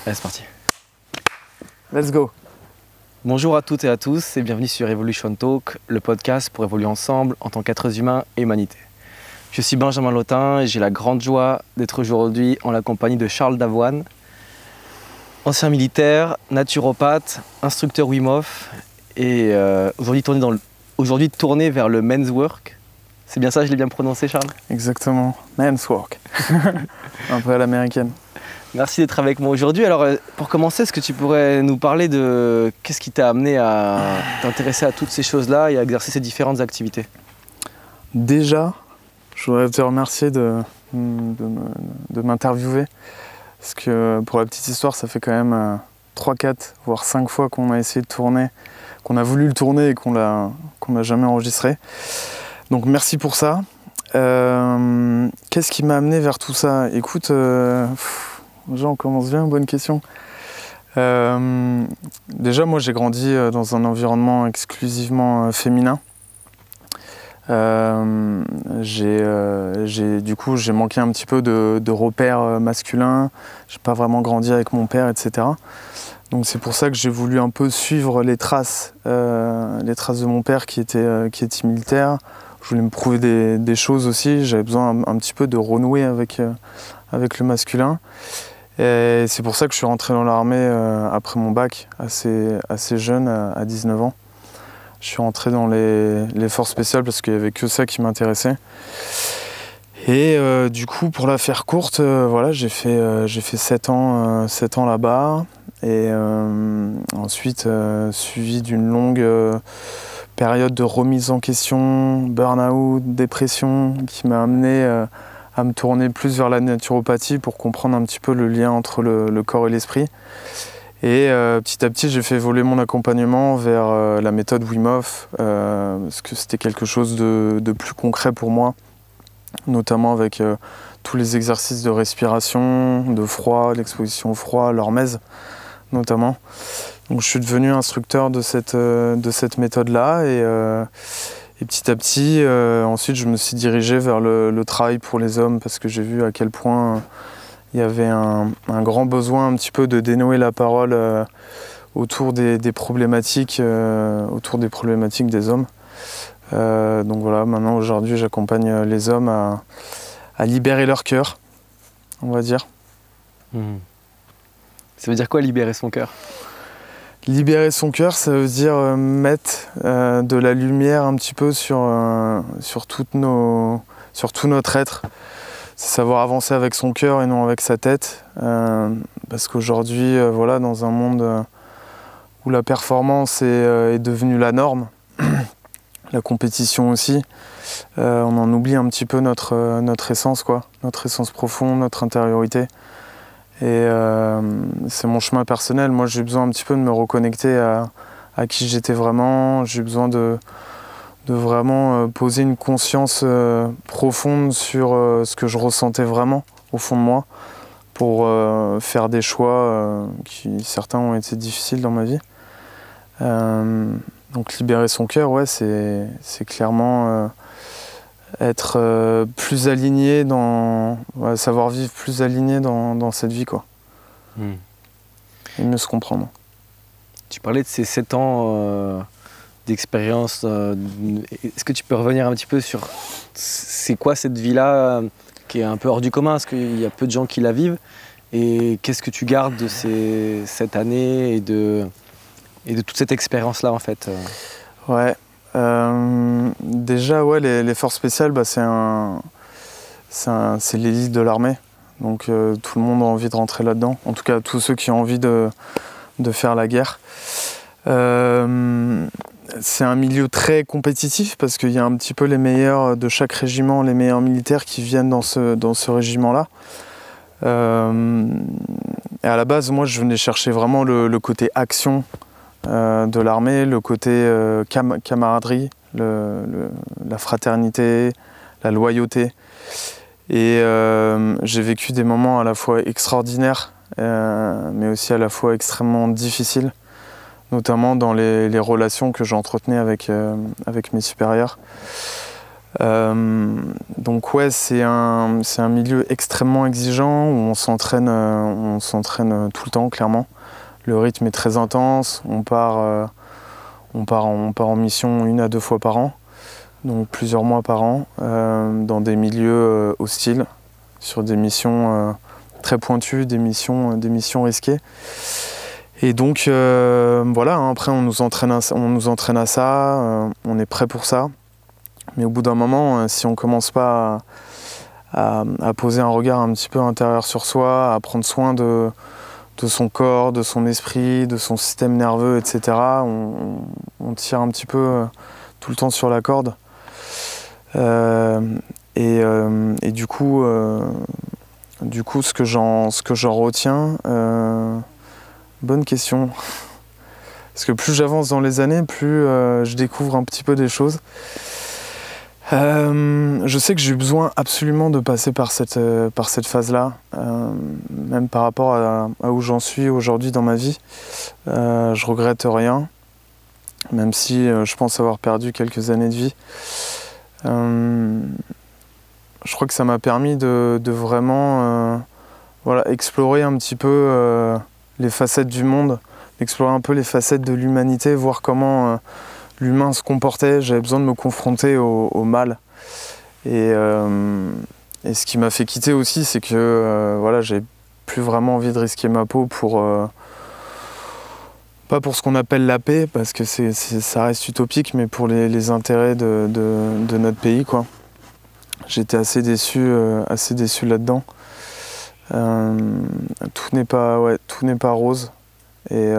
Allez, c'est parti. Let's go. Bonjour à toutes et à tous et bienvenue sur Evolution Talk, le podcast pour évoluer ensemble en tant qu'êtres humains et humanité. Je suis Benjamin Lotin et j'ai la grande joie d'être aujourd'hui en la compagnie de Charles Davoine, ancien militaire, naturopathe, instructeur Wim Hof et aujourd'hui tourné vers le men's work. C'est bien ça, je l'ai bien prononcé, Charles? Exactement, men's work. Un peu à l'américaine. Merci d'être avec moi aujourd'hui. Alors, pour commencer, est-ce que tu pourrais nous parler de qu'est-ce qui t'a amené à t'intéresser à toutes ces choses-là et à exercer ces différentes activités? Déjà, je voudrais te remercier de m'interviewer. Parce que pour la petite histoire, ça fait quand même 3, 4, voire 5 fois qu'on a essayé de tourner, qu'on a voulu le tourner et qu'on l'a jamais enregistré. Donc merci pour ça. Qu'est-ce qui m'a amené vers tout ça? Écoute, déjà on commence bien, bonne question. Déjà moi j'ai grandi dans un environnement exclusivement féminin. Du coup j'ai manqué un petit peu de repères masculins. J'ai pas vraiment grandi avec mon père, etc. Donc c'est pour ça que j'ai voulu un peu suivre les traces de mon père qui était militaire. Je voulais me prouver des choses aussi. J'avais besoin un petit peu de renouer avec le masculin. Et c'est pour ça que je suis rentré dans l'armée après mon bac, assez jeune, à 19 ans. Je suis rentré dans les forces spéciales parce qu'il n'y avait que ça qui m'intéressait. Et du coup, pour la faire courte, voilà, j'ai fait 7 ans là-bas. Et ensuite, suivi d'une longue période de remise en question, burn-out, dépression, qui m'a amené à me tourner plus vers la naturopathie pour comprendre un petit peu le lien entre le corps et l'esprit. Et petit à petit, j'ai fait évoluer mon accompagnement vers la méthode Wim Hof, parce que c'était quelque chose de plus concret pour moi, notamment avec tous les exercices de respiration, de froid, l'exposition au froid, l'hormèse notamment. Donc je suis devenu instructeur de cette méthode-là et petit à petit, ensuite je me suis dirigé vers le travail pour les hommes parce que j'ai vu à quel point il y avait un grand besoin un petit peu de dénouer la parole autour des problématiques des hommes. Donc voilà, maintenant aujourd'hui j'accompagne les hommes à libérer leur cœur, on va dire. Ça veut dire quoi, libérer son cœur? Libérer son cœur, ça veut dire mettre de la lumière un petit peu sur tout notre être. C'est savoir avancer avec son cœur et non avec sa tête. Parce qu'aujourd'hui, voilà, dans un monde où la performance est devenue la norme, la compétition aussi, on en oublie un petit peu notre essence, quoi, notre essence profonde, notre intériorité. Et c'est mon chemin personnel. Moi, j'ai besoin un petit peu de me reconnecter à qui j'étais vraiment. J'ai besoin de vraiment poser une conscience profonde sur ce que je ressentais vraiment au fond de moi pour faire des choix qui, certains, ont été difficiles dans ma vie. Donc libérer son cœur, ouais, c'est clairement être plus aligné savoir vivre plus aligné dans cette vie, quoi. Et mieux se comprendre. Tu parlais de ces 7 ans d'expérience. Est-ce que tu peux revenir un petit peu sur c'est quoi cette vie-là qui est un peu hors du commun, parce qu'il y a peu de gens qui la vivent, et qu'est-ce que tu gardes de ces 7 années et de toute cette expérience-là, en fait? Ouais. Déjà, ouais, les forces spéciales, bah, c'est l'élite de l'armée. Donc tout le monde a envie de rentrer là-dedans. En tout cas, tous ceux qui ont envie de faire la guerre. C'est un milieu très compétitif parce qu'il y a un petit peu les meilleurs de chaque régiment, les meilleurs militaires qui viennent dans ce régiment-là. Et à la base, moi, je venais chercher vraiment le côté action de l'armée, le côté camaraderie, la fraternité, la loyauté. Et j'ai vécu des moments à la fois extraordinaires, mais aussi à la fois extrêmement difficiles, notamment dans les relations que j'entretenais avec mes supérieurs. Donc ouais, c'est un milieu extrêmement exigeant où on s'entraîne tout le temps, clairement. Le rythme est très intense, on part en mission 1 à 2 fois par an, donc plusieurs mois par an, dans des milieux hostiles, sur des missions très pointues, des missions risquées. Et donc voilà, hein, après on nous entraîne à ça, on est prêt pour ça. Mais au bout d'un moment, si on ne commence pas à poser un regard un petit peu intérieur sur soi, à prendre soin de son corps, de son esprit, de son système nerveux, etc., on tire un petit peu tout le temps sur la corde. Et du coup, ce que j'en retiens, bonne question. Parce que plus j'avance dans les années, plus je découvre un petit peu des choses. Je sais que j'ai eu besoin absolument de passer par cette phase-là, même par rapport à où j'en suis aujourd'hui dans ma vie. Je regrette rien, même si je pense avoir perdu quelques années de vie. Je crois que ça m'a permis de vraiment explorer un petit peu les facettes du monde, explorer un peu les facettes de l'humanité, voir comment l'humain se comportait. J'avais besoin de me confronter au mal. Et ce qui m'a fait quitter aussi, c'est que j'avais plus vraiment envie de risquer ma peau pas pour ce qu'on appelle la paix, parce que ça reste utopique, mais pour les intérêts de notre pays, quoi. J'étais assez déçu là-dedans. Tout n'est pas rose. Et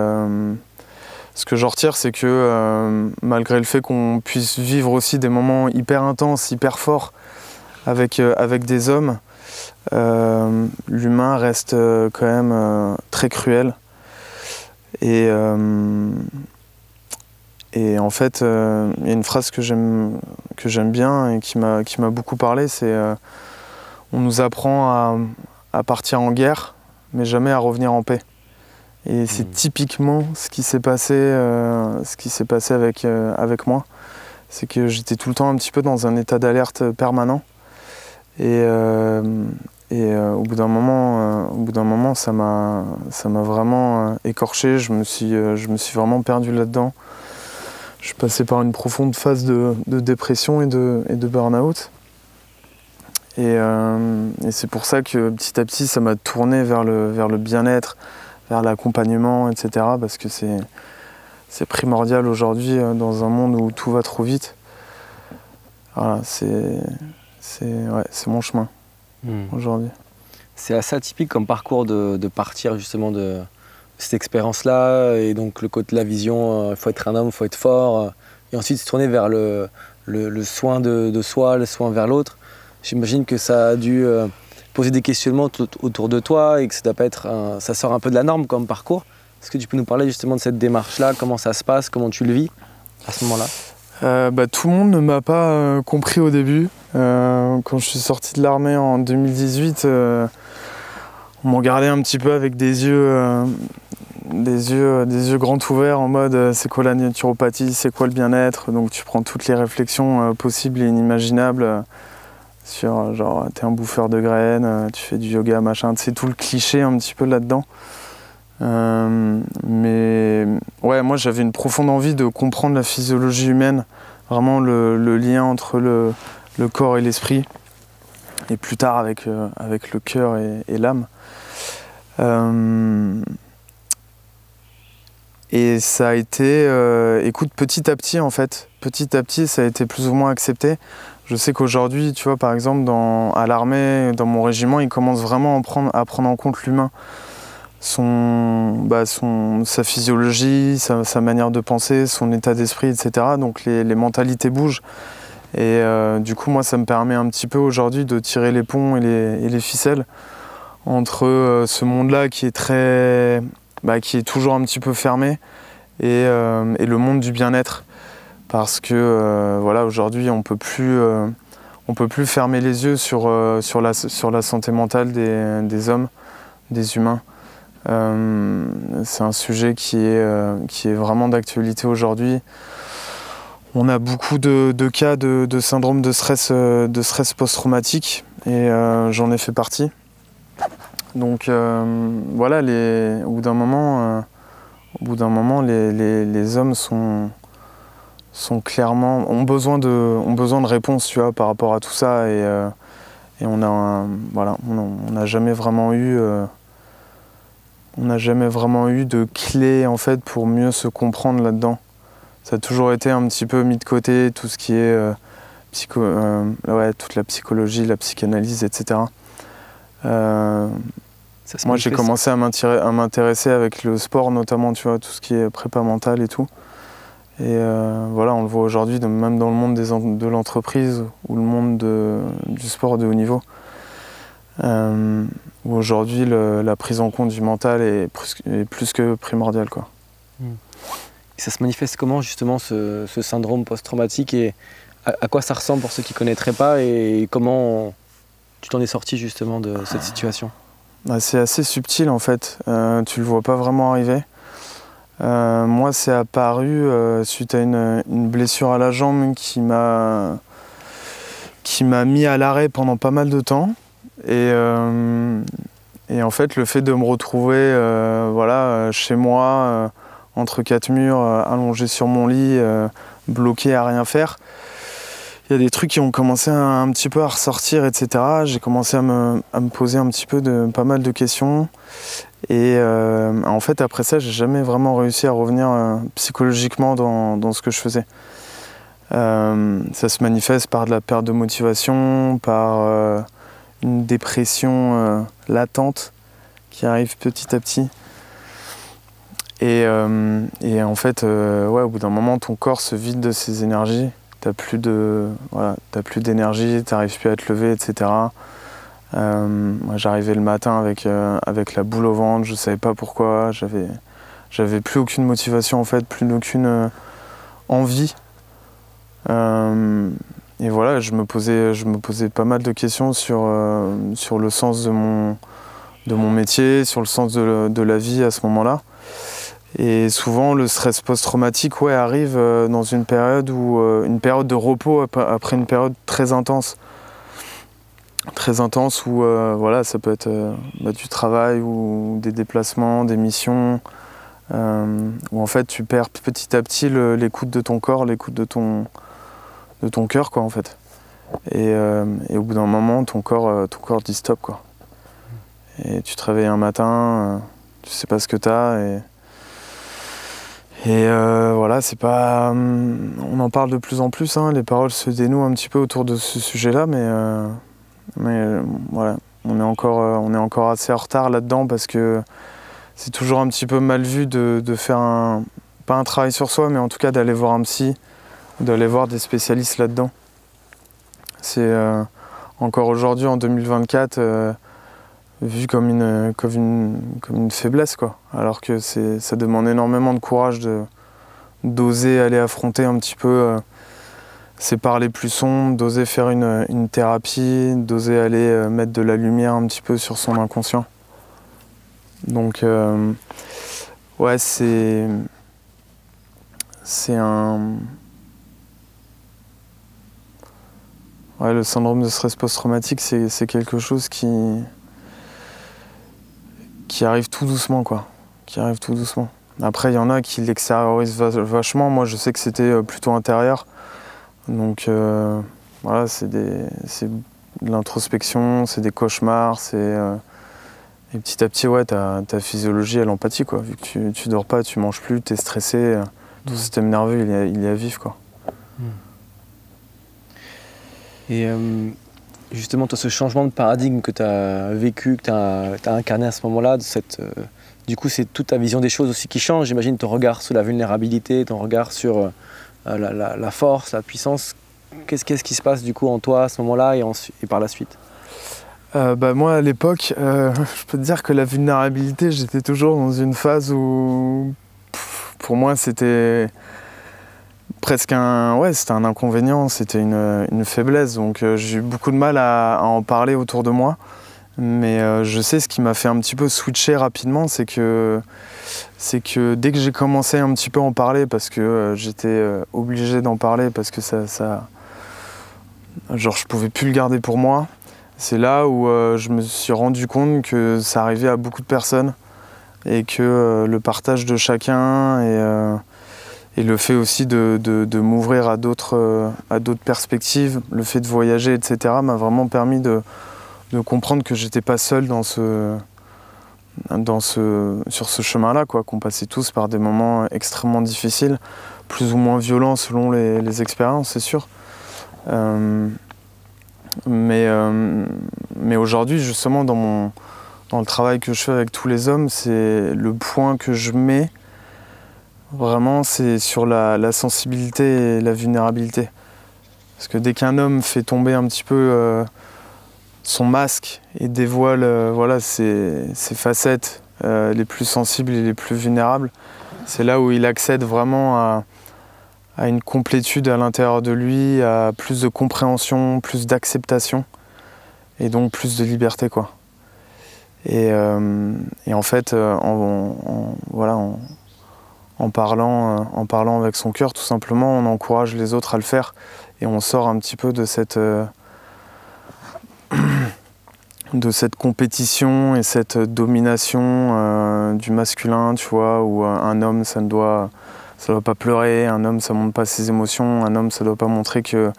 ce que j'en retire, c'est que malgré le fait qu'on puisse vivre aussi des moments hyper intenses, hyper forts avec des hommes, l'humain reste quand même très cruel. Et en fait, il y a une phrase que j'aime bien et qui m'a beaucoup parlé, c'est on nous apprend à partir en guerre, mais jamais à revenir en paix. Et c'est typiquement ce qui s'est passé avec moi. C'est que j'étais tout le temps un petit peu dans un état d'alerte permanent. Et au bout d'un moment, ça m'a vraiment écorché. Je me suis vraiment perdu là-dedans. Je suis passé par une profonde phase de dépression et de burn-out. Et c'est pour ça que petit à petit, ça m'a tourné vers le bien-être, vers l'accompagnement, etc. Parce que c'est primordial aujourd'hui dans un monde où tout va trop vite. Voilà, c'est mon chemin aujourd'hui. C'est assez atypique comme parcours de partir justement de cette expérience-là, et donc le côté de la vision, il faut être un homme, il faut être fort, et ensuite se tourner vers le soin de soi, le soin vers l'autre. J'imagine que ça a dû poser des questionnements autour de toi et que ça doit pas être ça sort un peu de la norme comme parcours. Est-ce que tu peux nous parler justement de cette démarche-là, comment ça se passe, comment tu le vis à ce moment-là? Tout le monde ne m'a pas compris au début. Quand je suis sorti de l'armée en 2018, on m'en regardait un petit peu avec des yeux grands ouverts en mode c'est quoi la naturopathie, c'est quoi le bien-être. Donc tu prends toutes les réflexions possibles et inimaginables sur genre t'es un bouffeur de graines, tu fais du yoga, machin, c'est tout le cliché un petit peu là-dedans. Mais ouais, moi j'avais une profonde envie de comprendre la physiologie humaine, vraiment le lien entre le corps et l'esprit, et plus tard avec le cœur et l'âme. Et ça a été, écoute, petit à petit en fait, ça a été plus ou moins accepté. Je sais qu'aujourd'hui, tu vois, par exemple, à l'armée, dans mon régiment, ils commencent vraiment à prendre en compte l'humain. Sa physiologie, sa manière de penser, son état d'esprit, etc. Donc les mentalités bougent. Et du coup, moi, ça me permet un petit peu aujourd'hui de tirer les ponts et les ficelles entre ce monde-là qui est toujours un petit peu fermé et le monde du bien-être. Parce que aujourd'hui, on peut plus fermer les yeux sur la santé mentale des hommes, des humains. C'est un sujet qui est vraiment d'actualité aujourd'hui. On a beaucoup de cas de syndrome de stress post-traumatique et j'en ai fait partie. Donc voilà, au bout d'un moment, les hommes sont clairement ont besoin de réponses, tu vois, par rapport à tout ça et on n'a jamais vraiment eu de clé en fait pour mieux se comprendre là-dedans. Ça a toujours été un petit peu mis de côté, tout ce qui est toute la psychologie, la psychanalyse, etc. Moi, j'ai commencé à m'intéresser avec le sport, notamment, tu vois, tout ce qui est prépa mentale et tout. Et voilà, on le voit aujourd'hui, même dans le monde de l'entreprise ou le monde du sport de haut niveau, où aujourd'hui, la prise en compte du mental est plus que primordiale, quoi. Et ça se manifeste comment justement ce syndrome post-traumatique et à quoi ça ressemble pour ceux qui ne connaîtraient pas et comment tu t'en es sorti justement de cette situation? C'est assez subtil en fait, tu le vois pas vraiment arriver. Moi c'est apparu suite à une blessure à la jambe qui m'a mis à l'arrêt pendant pas mal de temps. Et en fait le fait de me retrouver chez moi, entre quatre murs, allongé sur mon lit, bloqué à rien faire. Il y a des trucs qui ont commencé un petit peu à ressortir, etc. J'ai commencé à me poser un petit peu pas mal de questions. Et en fait, après ça, j'ai jamais vraiment réussi à revenir psychologiquement dans ce que je faisais. Ça se manifeste par de la perte de motivation, par une dépression latente qui arrive petit à petit. Et en fait, au bout d'un moment, ton corps se vide de ses énergies. T'as plus d'énergie, t'arrives plus à te lever, etc. Moi, j'arrivais le matin avec la boule au ventre, je savais pas pourquoi. J'avais plus aucune motivation en fait, plus aucune envie. Et voilà, je me posais pas mal de questions sur le sens de mon métier, sur le sens de la vie à ce moment-là. Et souvent, le stress post-traumatique arrive dans une période une période de repos après une période très intense. Très intense où ça peut être du travail ou des déplacements, des missions, où en fait tu perds petit à petit l'écoute de ton corps, l'écoute de ton cœur, quoi, en fait. Et au bout d'un moment, ton corps dit stop, quoi. Et tu te réveilles un matin, tu sais pas ce que t'as et voilà, c'est pas. On en parle de plus en plus, hein, les paroles se dénouent un petit peu autour de ce sujet-là, mais voilà, on est encore assez en retard là-dedans parce que c'est toujours un petit peu mal vu de faire pas un travail sur soi, mais en tout cas d'aller voir un psy, d'aller voir des spécialistes là-dedans. C'est encore aujourd'hui, en 2024, vu comme une faiblesse, quoi. Alors que ça demande énormément de courage d'oser aller affronter un petit peu ces parts les plus sombres, d'oser faire une thérapie, d'oser aller mettre de la lumière un petit peu sur son inconscient. Donc c'est le syndrome de stress post-traumatique, c'est quelque chose qui arrive tout doucement, quoi. Qui arrive tout doucement. Après, il y en a qui l'extériorisent vachement. Moi, je sais que c'était plutôt intérieur. Donc, voilà, c'est de l'introspection, c'est des cauchemars, et petit à petit, ta physiologie, elle empathie, quoi. Vu que tu dors pas, tu manges plus, tu es stressé, ton système nerveux, il est à vif, quoi. Et justement, toi, ce changement de paradigme que tu as vécu, que tu as incarné à ce moment-là, du coup, c'est toute ta vision des choses aussi qui change. J'imagine ton regard sur la vulnérabilité, ton regard sur la force, la puissance. Qu'est-ce qui se passe du coup en toi à ce moment-là et par la suite? Moi, à l'époque, je peux te dire que la vulnérabilité, j'étais toujours dans une phase où, pour moi, c'était presque c'était un inconvénient, c'était une faiblesse. Donc j'ai eu beaucoup de mal à en parler autour de moi. Mais je sais ce qui m'a fait un petit peu switcher rapidement, c'est que dès que j'ai commencé un petit peu à en parler, parce que j'étais obligé d'en parler, parce que genre je pouvais plus le garder pour moi, c'est là où je me suis rendu compte que ça arrivait à beaucoup de personnes et que le partage de chacun et le fait aussi de m'ouvrir à d'autres perspectives, le fait de voyager, etc., m'a vraiment permis de comprendre que j'étais pas seul sur ce chemin-là, quoi, qu'on passait tous par des moments extrêmement difficiles, plus ou moins violents selon les expériences, c'est sûr. Mais aujourd'hui, justement, dans le travail que je fais avec tous les hommes, c'est le point que je mets, vraiment, c'est sur la sensibilité et la vulnérabilité. Parce que dès qu'un homme fait tomber un petit peu son masque et dévoile ses facettes les plus sensibles et les plus vulnérables, c'est là où il accède vraiment à une complétude à l'intérieur de lui, à plus de compréhension, plus d'acceptation et donc plus de liberté, quoi. Et en fait, en parlant avec son cœur, tout simplement, on encourage les autres à le faire et on sort un petit peu de cette compétition et cette domination du masculin, tu vois, où un homme, ça doit pas pleurer, un homme, ça montre pas ses émotions, un homme, ça doit pas montrer qu'il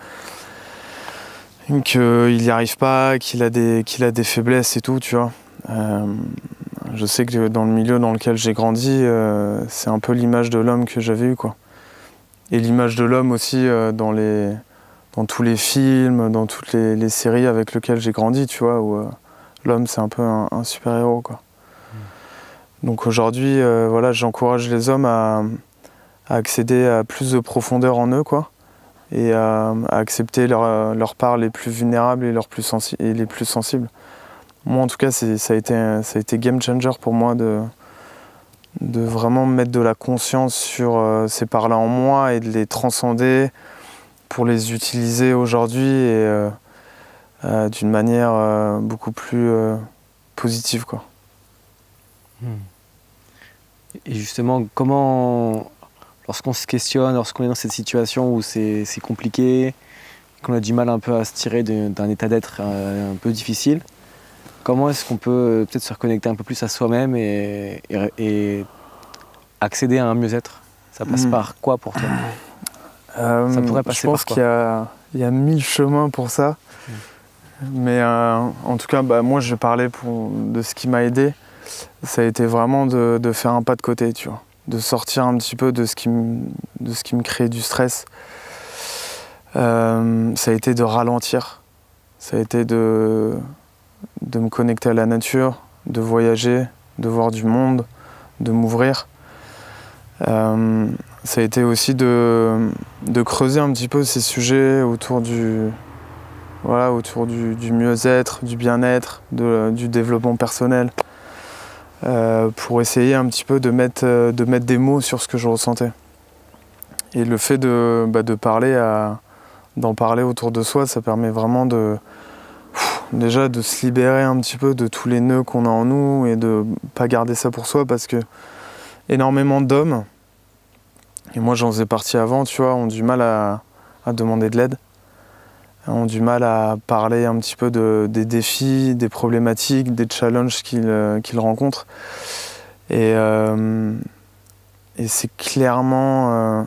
n'y arrive pas, qu'il a des faiblesses et tout, tu vois. Je sais que dans le milieu dans lequel j'ai grandi, c'est un peu l'image de l'homme que j'avais eue, quoi. Et l'image de l'homme aussi dans tous les films, dans toutes les séries avec lesquelles j'ai grandi, tu vois, où l'homme c'est un peu un super-héros, quoi. Donc aujourd'hui, j'encourage les hommes à accéder à plus de profondeur en eux, quoi, et à accepter leurs parts les plus vulnérables et les plus sensibles. Moi, en tout cas, ça a été game changer pour moi de vraiment mettre de la conscience sur ces parts-là en moi et de les transcender pour les utiliser aujourd'hui et d'une manière beaucoup plus positive, quoi. Et justement, comment, lorsqu'on se questionne, lorsqu'on est dans cette situation où c'est compliqué, qu'on a du mal un peu à se tirer d'un état d'être un peu difficile, comment est-ce qu'on peut peut-être se reconnecter un peu plus à soi-même et accéder à un mieux-être? Ça passe par quoi pour toi? Ça pourrait passer par quoi? Je pense qu'il y a 1000 chemins pour ça. Mais en tout cas, moi je vais parler de ce qui m'a aidé. Ça a été vraiment de faire un pas de côté, tu vois. De sortir un petit peu de ce qui me crée du stress. Ça a été de ralentir. Ça a été de me connecter à la nature, de voyager, de voir du monde, de m'ouvrir. Ça a été aussi de creuser un petit peu ces sujets autour du mieux-être, du bien-être, du développement personnel, pour essayer un petit peu de mettre des mots sur ce que je ressentais. Et le fait d'en parler autour de soi, ça permet vraiment déjà de se libérer un petit peu de tous les nœuds qu'on a en nous et de pas garder ça pour soi, parce que énormément d'hommes, et moi j'en faisais partie avant, tu vois, ont du mal à demander de l'aide, ont du mal à parler un petit peu des défis, des problématiques, des challenges qu'ils rencontrent. Et c'est clairement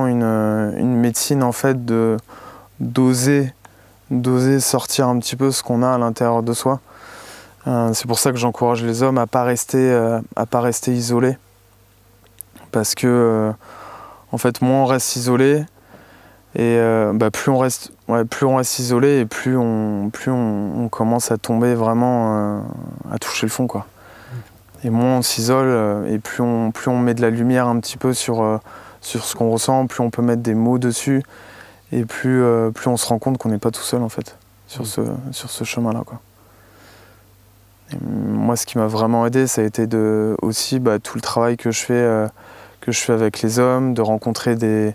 une médecine, en fait, d'oser sortir un petit peu ce qu'on a à l'intérieur de soi. C'est pour ça que j'encourage les hommes à pas rester isolés. Parce que, en fait, moins on reste isolé, et plus on reste isolé, et plus on commence à tomber vraiment, à toucher le fond, quoi. Et moins on s'isole, et plus on met de la lumière un petit peu sur ce qu'on ressent, plus on peut mettre des mots dessus, et plus on se rend compte qu'on n'est pas tout seul, en fait, sur ce chemin-là, quoi. Et moi, ce qui m'a vraiment aidé, ça a été aussi tout le travail que je fais avec les hommes, de rencontrer des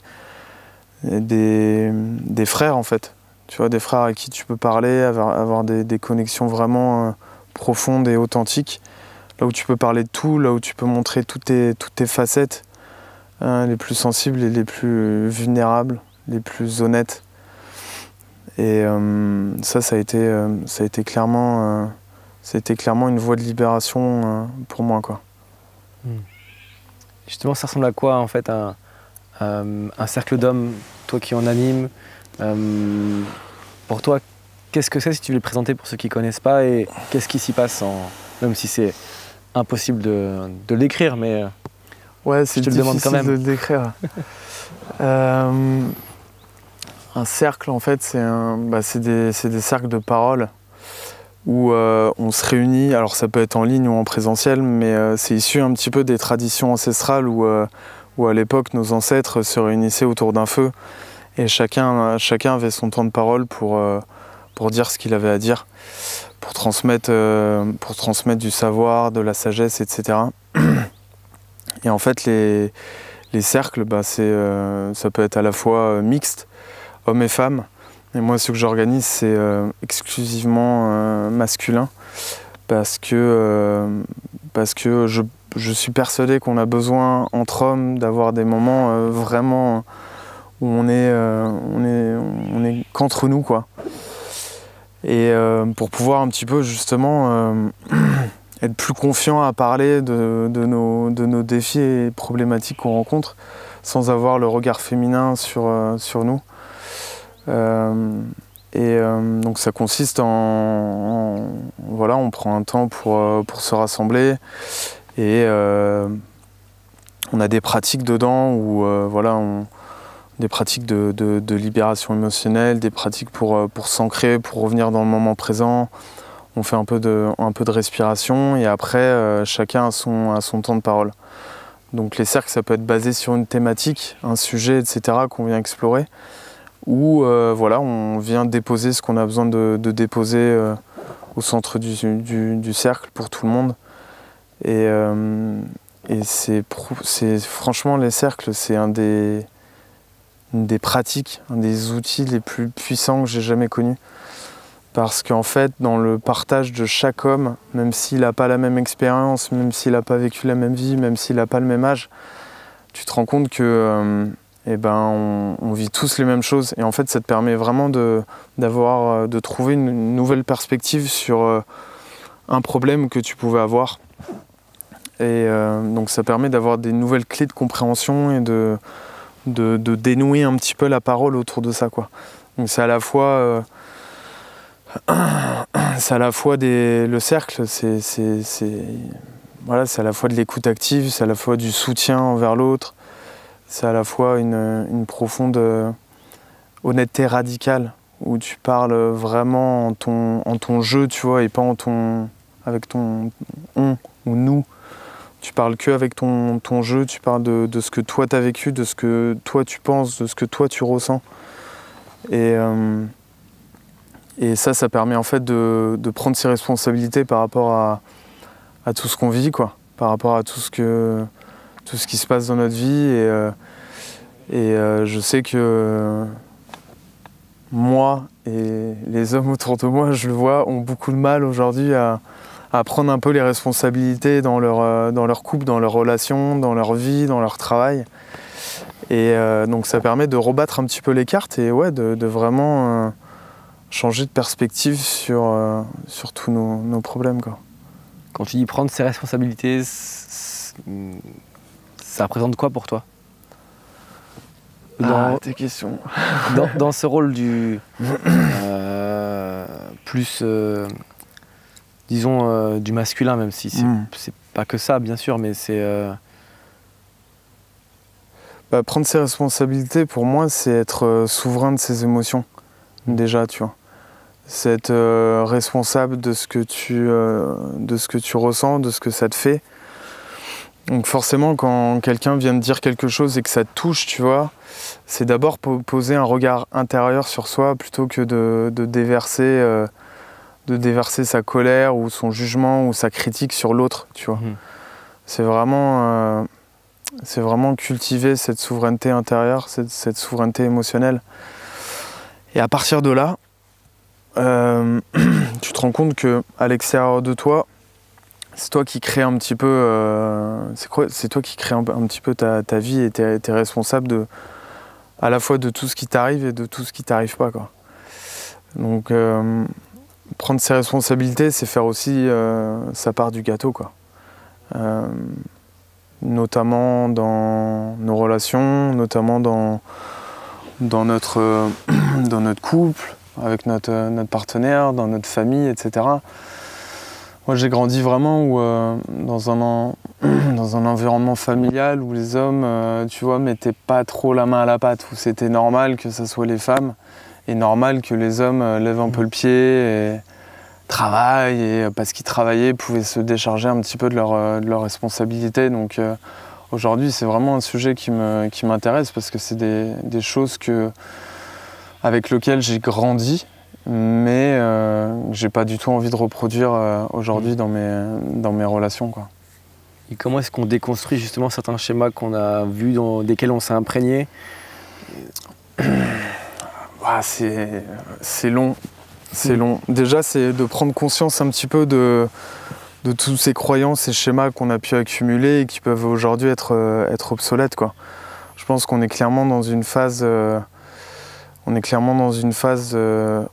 frères, en fait, Tu vois, des frères avec qui tu peux parler, avoir des connexions vraiment profondes et authentiques. Là où tu peux parler de tout, là où tu peux montrer toutes tes facettes, les plus sensibles et les plus vulnérables, les plus honnêtes. Et ça a été clairement une voie de libération pour moi, quoi. Justement, ça ressemble à quoi en fait un cercle d'hommes, toi qui en animes, pour toi, qu'est-ce que c'est si tu veux le présenter pour ceux qui ne connaissent pas et qu'est-ce qui s'y passe, même si c'est impossible de l'écrire, mais ouais, c'est je te le demande quand même. De le décrire. Un cercle, en fait, c'est des cercles de parole où on se réunit. Alors ça peut être en ligne ou en présentiel, mais c'est issu un petit peu des traditions ancestrales où à l'époque nos ancêtres se réunissaient autour d'un feu et chacun avait son temps de parole pour dire ce qu'il avait à dire, pour transmettre du savoir, de la sagesse, etc. Et en fait les cercles, ça peut être à la fois mixte, hommes et femmes. Et moi, ce que j'organise, c'est exclusivement masculin parce que je suis persuadé qu'on a besoin, entre hommes, d'avoir des moments vraiment où on est qu'entre nous, quoi. Et pour pouvoir un petit peu, justement, être plus confiant à parler de nos défis et problématiques qu'on rencontre sans avoir le regard féminin sur nous. Donc ça consiste voilà, on prend un temps pour se rassembler et on a des pratiques dedans où voilà, des pratiques de libération émotionnelle, des pratiques pour s'ancrer, pour revenir dans le moment présent. On fait un peu de respiration et après chacun a son temps de parole. Donc les cercles, ça peut être basé sur une thématique, un sujet, etc. qu'on vient explorer. Où voilà, on vient déposer ce qu'on a besoin de déposer au centre du cercle pour tout le monde. Et franchement, les cercles, c'est une des pratiques, un des outils les plus puissants que j'ai jamais connus. Parce qu'en fait, dans le partage de chaque homme, même s'il n'a pas la même expérience, même s'il n'a pas vécu la même vie, même s'il n'a pas le même âge, tu te rends compte que on vit tous les mêmes choses. Et en fait, ça te permet vraiment de trouver une nouvelle perspective sur un problème que tu pouvais avoir. Et donc ça permet d'avoir des nouvelles clés de compréhension et de dénouer un petit peu la parole autour de ça, quoi. Donc c'est à la fois... le cercle, voilà, c'est à la fois de l'écoute active, c'est à la fois du soutien envers l'autre, c'est à la fois une profonde honnêteté radicale où tu parles vraiment en ton jeu, tu vois, et pas avec ton on ou nous. Tu parles que avec ton jeu, tu parles de ce que toi t'as vécu, de ce que toi tu penses, de ce que toi tu ressens. Et ça permet en fait de prendre ses responsabilités par rapport à tout ce qu'on vit, quoi, par rapport à tout ce qui se passe dans notre vie. Et je sais que moi et les hommes autour de moi, je le vois, ont beaucoup de mal aujourd'hui à prendre un peu les responsabilités dans leur couple, dans leur relation, dans leur vie, dans leur travail. Et donc ça permet de rebattre un petit peu les cartes et ouais, de vraiment... changer de perspective sur tous nos problèmes, quoi. Quand tu dis prendre ses responsabilités, ça représente quoi pour toi? Tes questions. Dans ce rôle du plus, disons, du masculin, même si c'est pas que ça, bien sûr, mais c'est... Prendre ses responsabilités, pour moi, c'est être souverain de ses émotions, déjà, tu vois. C'est être responsable de ce que tu ressens, de ce que ça te fait. Donc forcément, quand quelqu'un vient me dire quelque chose et que ça te touche, tu vois, c'est d'abord poser un regard intérieur sur soi plutôt que de déverser sa colère ou son jugement ou sa critique sur l'autre, tu vois. C'est vraiment cultiver cette souveraineté intérieure, cette souveraineté émotionnelle. Et à partir de là, tu te rends compte qu'à l'extérieur de toi, c'est toi qui crée un petit peu, c'est toi qui crée un petit peu ta vie et t'es responsable à la fois de tout ce qui t'arrive et de tout ce qui t'arrive pas, quoi. Donc prendre ses responsabilités, c'est faire aussi sa part du gâteau, quoi. Notamment dans nos relations, notamment dans notre couple, avec notre partenaire, dans notre famille, etc. Moi, j'ai grandi vraiment dans un environnement familial où les hommes, tu vois, mettaient pas trop la main à la pâte, où c'était normal que ce soit les femmes, et normal que les hommes lèvent un peu le pied et travaillent, et parce qu'ils travaillaient, pouvaient se décharger un petit peu de leur responsabilité. Donc aujourd'hui, c'est vraiment un sujet qui m'intéresse, parce que c'est des choses avec lesquelles j'ai grandi, mais j'ai pas du tout envie de reproduire aujourd'hui dans mes relations, quoi. Et comment est-ce qu'on déconstruit justement certains schémas qu'on a vus, desquels on s'est imprégné? C'est long. C'est long. Déjà, c'est de prendre conscience un petit peu de toutes ces croyances, ces schémas qu'on a pu accumuler et qui peuvent aujourd'hui être obsolètes, quoi. Je pense qu'on est clairement dans une phase...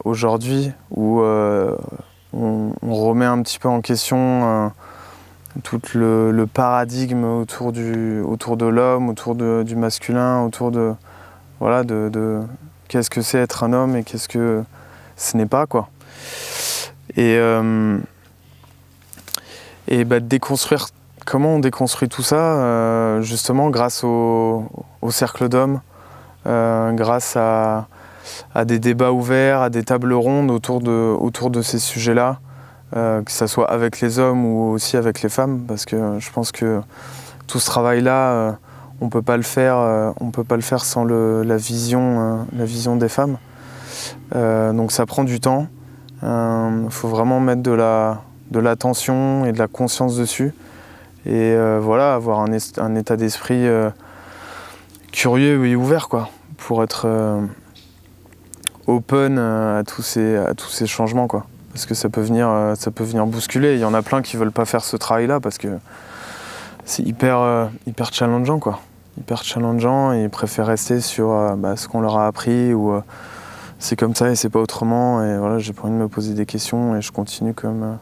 aujourd'hui où on remet un petit peu en question tout le paradigme autour de l'homme, autour du masculin, autour de qu'est-ce que c'est être un homme et qu'est-ce que ce n'est pas, quoi. Et déconstruire, comment on déconstruit tout ça, justement grâce au cercle d'hommes, grâce à des débats ouverts, à des tables rondes autour de ces sujets-là, que ce soit avec les hommes ou aussi avec les femmes, parce que je pense que tout ce travail-là, on peut pas le faire sans la vision des femmes. Donc ça prend du temps. Faut vraiment mettre de l'attention et de la conscience dessus, et avoir un état d'esprit curieux et ouvert, quoi, pour être open à tous ces changements, quoi. Parce que ça peut venir bousculer. Il y en a plein qui veulent pas faire ce travail-là parce que c'est hyper challengeant, quoi. Hyper challengeant, et ils préfèrent rester sur ce qu'on leur a appris, ou c'est comme ça et c'est pas autrement, et voilà, j'ai pas envie de me poser des questions et je continue comme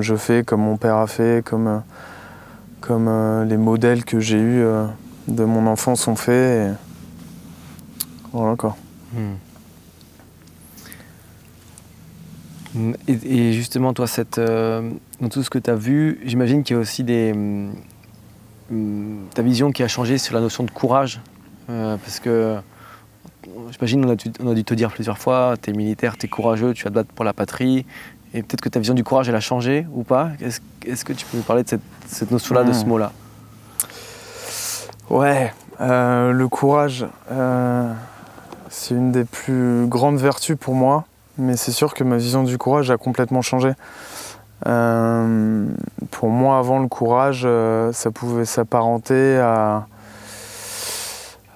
je fais, comme mon père a fait, comme les modèles que j'ai eus de mon enfance ont fait, et voilà, quoi. Et justement, toi, dans tout ce que tu as vu, j'imagine qu'il y a aussi ta vision qui a changé sur la notion de courage, parce que j'imagine on a dû te dire plusieurs fois, tu es militaire, tu es courageux, tu vas te battre pour la patrie, et peut-être que ta vision du courage, elle a changé ou pas? Est-ce que tu peux nous parler de cette notion-là, de ce mot-là? Ouais, le courage, c'est une des plus grandes vertus pour moi, mais c'est sûr que ma vision du courage a complètement changé. Pour moi, avant, le courage, ça pouvait s'apparenter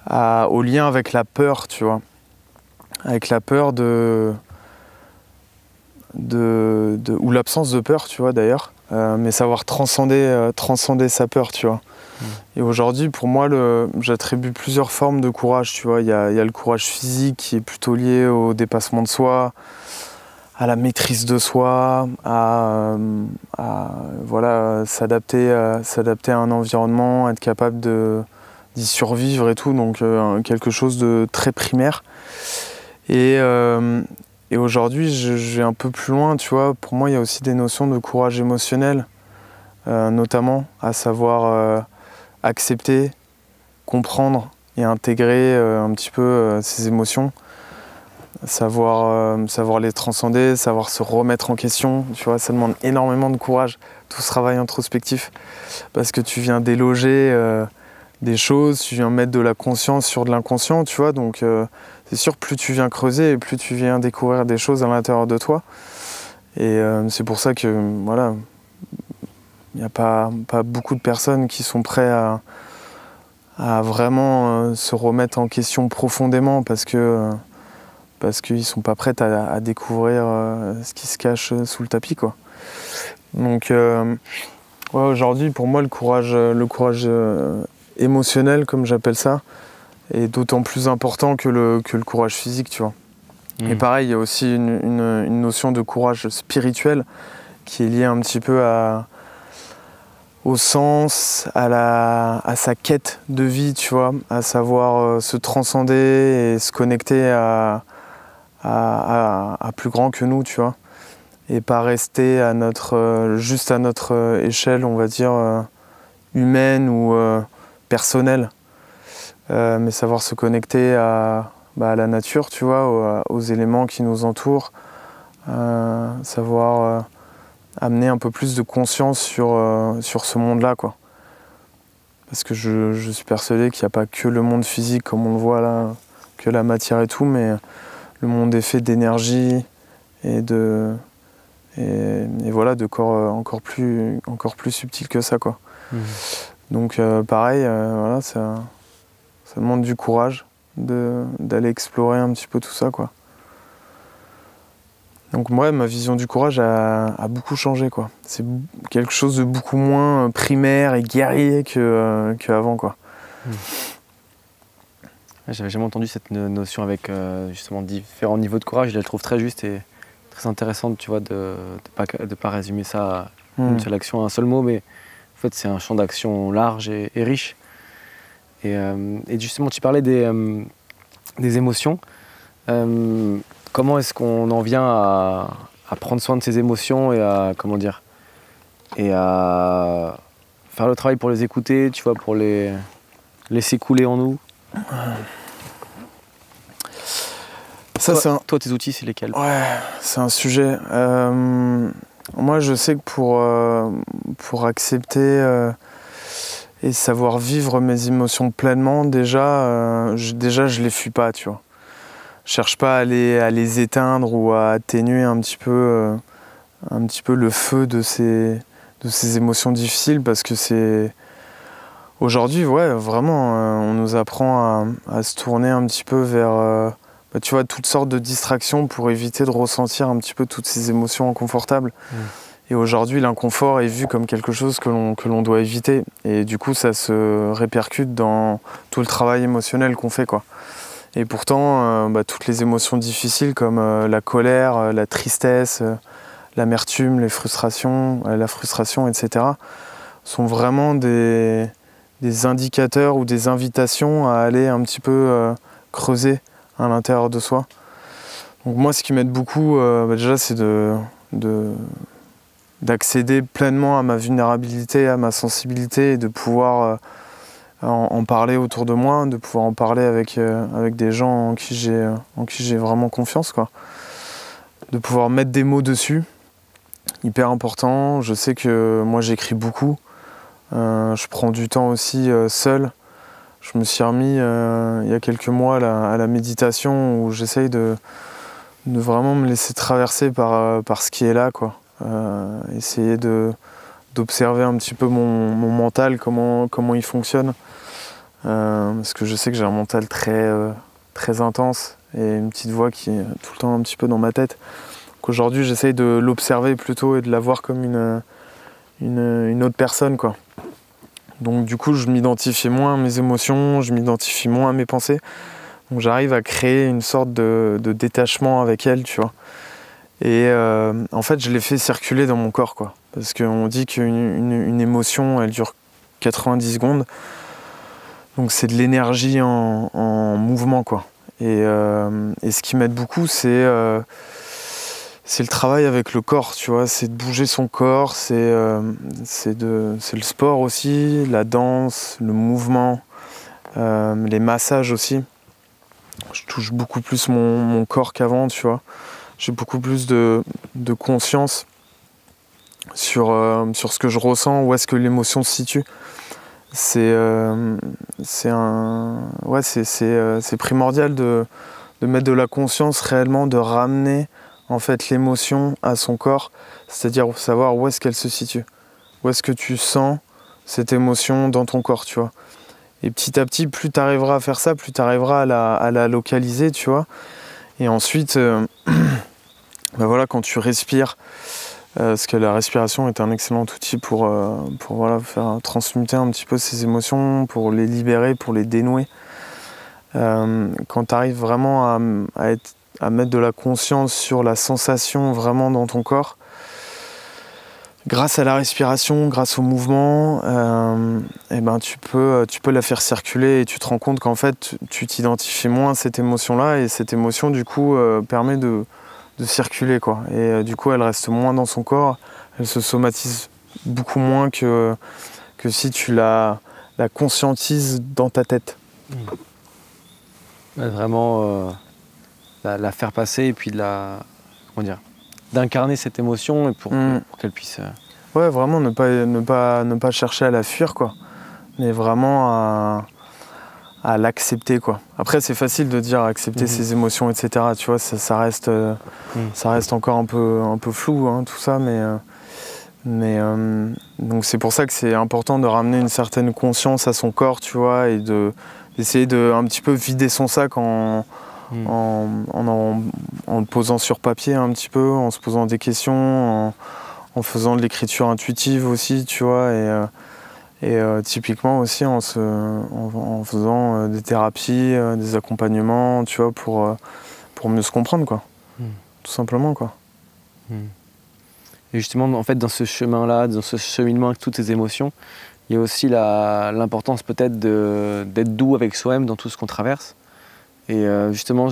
au lien avec la peur, tu vois. Avec la peur ou l'absence de peur, tu vois, d'ailleurs. Mais savoir transcender sa peur, tu vois. Et aujourd'hui, pour moi, j'attribue plusieurs formes de courage, tu vois. Il y a le courage physique qui est plutôt lié au dépassement de soi, à la maîtrise de soi, à s'adapter à un environnement, être capable d'y survivre et tout, donc quelque chose de très primaire. Et aujourd'hui, je vais un peu plus loin, tu vois. Pour moi, il y a aussi des notions de courage émotionnel, notamment à savoir accepter, comprendre et intégrer un petit peu ses émotions, savoir les transcender, savoir se remettre en question, tu vois. Ça demande énormément de courage, tout ce travail introspectif, parce que tu viens déloger des choses, tu viens mettre de la conscience sur de l'inconscient, tu vois. Donc c'est sûr, plus tu viens creuser et plus tu viens découvrir des choses à l'intérieur de toi. Et c'est pour ça que voilà, il n'y a pas beaucoup de personnes qui sont prêtes à vraiment se remettre en question profondément, parce que parce qu'ils sont pas prêts à découvrir ce qui se cache sous le tapis, quoi. Donc ouais, aujourd'hui, pour moi, le courage émotionnel, comme j'appelle ça, est d'autant plus important que le courage physique, tu vois. Et pareil, il y a aussi une notion de courage spirituel qui est liée un petit peu au sens, à sa quête de vie, tu vois, à savoir se transcender et se connecter à plus grand que nous, tu vois, et pas rester juste à notre échelle, on va dire, humaine ou personnelle, mais savoir se connecter à la nature, tu vois, aux éléments qui nous entourent, savoir amener un peu plus de conscience sur ce monde-là, quoi. Parce que je suis persuadé qu'il n'y a pas que le monde physique comme on le voit là, que la matière et tout, mais le monde est fait d'énergie et voilà, de corps encore plus subtil que ça, quoi. Donc pareil, voilà, ça demande du courage d'aller explorer un petit peu tout ça, quoi. Donc moi, ma vision du courage a beaucoup changé, quoi. C'est quelque chose de beaucoup moins primaire et guerrier qu'avant, quoi. J'avais jamais entendu cette notion avec justement différents niveaux de courage. Je la trouve très juste et très intéressante, tu vois, de pas résumer ça à une seule action, à un seul mot, mais en fait c'est un champ d'action large et riche. Et justement, tu parlais des émotions. Comment est-ce qu'on en vient à prendre soin de ses émotions et à faire le travail pour les écouter, tu vois, pour les laisser couler en nous? Toi, tes outils, c'est lesquels? Ouais, c'est un sujet. Moi, je sais que pour accepter et savoir vivre mes émotions pleinement, déjà je les fuis pas, tu vois. Je cherche pas à les éteindre ou à atténuer un petit peu le feu de ces émotions difficiles, parce que c'est aujourd'hui, ouais, vraiment, on nous apprend à se tourner un petit peu vers tu vois, toutes sortes de distractions pour éviter de ressentir un petit peu toutes ces émotions inconfortables. Et aujourd'hui, l'inconfort est vu comme quelque chose que l'on doit éviter. Et du coup, ça se répercute dans tout le travail émotionnel qu'on fait, quoi. Et pourtant, toutes les émotions difficiles comme la colère, la tristesse, l'amertume, la frustration, etc., sont vraiment des indicateurs ou des invitations à aller un petit peu creuser à l'intérieur de soi. Donc moi, ce qui m'aide beaucoup, déjà, c'est d'accéder pleinement à ma vulnérabilité, à ma sensibilité, et de pouvoir en parler autour de moi, de pouvoir en parler avec des gens en qui j'ai vraiment confiance, quoi. De pouvoir mettre des mots dessus, hyper important. Je sais que moi, j'écris beaucoup. Je prends du temps aussi seul. Je me suis remis il y a quelques mois à la méditation, où j'essaye de vraiment me laisser traverser par ce qui est là, quoi. Essayer d'observer un petit peu mon mental, comment il fonctionne. Parce que je sais que j'ai un mental très intense et une petite voix qui est tout le temps un petit peu dans ma tête. Donc aujourd'hui, j'essaye de l'observer plutôt et de la voir comme une autre personne, quoi. Donc du coup, je m'identifie moins à mes émotions, je m'identifie moins à mes pensées. Donc j'arrive à créer une sorte de détachement avec elles, tu vois. Et en fait, je les fais circuler dans mon corps, quoi. Parce qu'on dit qu'une émotion, elle dure 90 secondes. Donc c'est de l'énergie en mouvement, quoi. Et ce qui m'aide beaucoup, c'est le travail avec le corps, tu vois. C'est de bouger son corps, c'est le sport aussi, la danse, le mouvement, les massages aussi. Je touche beaucoup plus mon corps qu'avant, tu vois. J'ai beaucoup plus de conscience sur ce que je ressens, où est-ce que l'émotion se situe. C'est primordial de mettre de la conscience réellement, de ramener en fait l'émotion à son corps, c'est-à-dire savoir où est-ce qu'elle se situe. Où est-ce que tu sens cette émotion dans ton corps, tu vois. Et petit à petit, plus tu arriveras à faire ça, plus tu arriveras à la localiser, tu vois. Et ensuite, bah voilà, quand tu respires, parce que la respiration est un excellent outil pour voilà, faire transmuter un petit peu ces émotions, pour les libérer, pour les dénouer. Quand tu arrives vraiment à mettre de la conscience sur la sensation vraiment dans ton corps, grâce à la respiration, grâce au mouvement, et ben tu peux la faire circuler et tu te rends compte qu'en fait tu t'identifies moins à cette émotion-là et cette émotion du coup permet de circuler quoi. Et du coup elle reste moins dans son corps, elle se somatise beaucoup moins que si tu la conscientises dans ta tête. Vraiment la faire passer et puis d'incarner cette émotion et pour qu'elle puisse... Ouais, vraiment ne pas chercher à la fuir quoi, mais vraiment à l'accepter quoi. Après c'est facile de dire accepter ses émotions etc. Tu vois, ça reste encore un peu flou hein, tout ça, mais donc c'est pour ça que c'est important de ramener une certaine conscience à son corps, tu vois, et d'essayer de un petit peu vider son sac en le posant sur papier un petit peu, en se posant des questions, en faisant de l'écriture intuitive aussi, tu vois, et typiquement aussi en faisant des thérapies, des accompagnements, tu vois, pour mieux se comprendre, quoi. Tout simplement, quoi. Et justement, en fait, dans ce chemin-là, dans ce cheminement avec toutes ces émotions, il y a aussi l'importance peut-être d'être doux avec soi-même dans tout ce qu'on traverse. Et justement,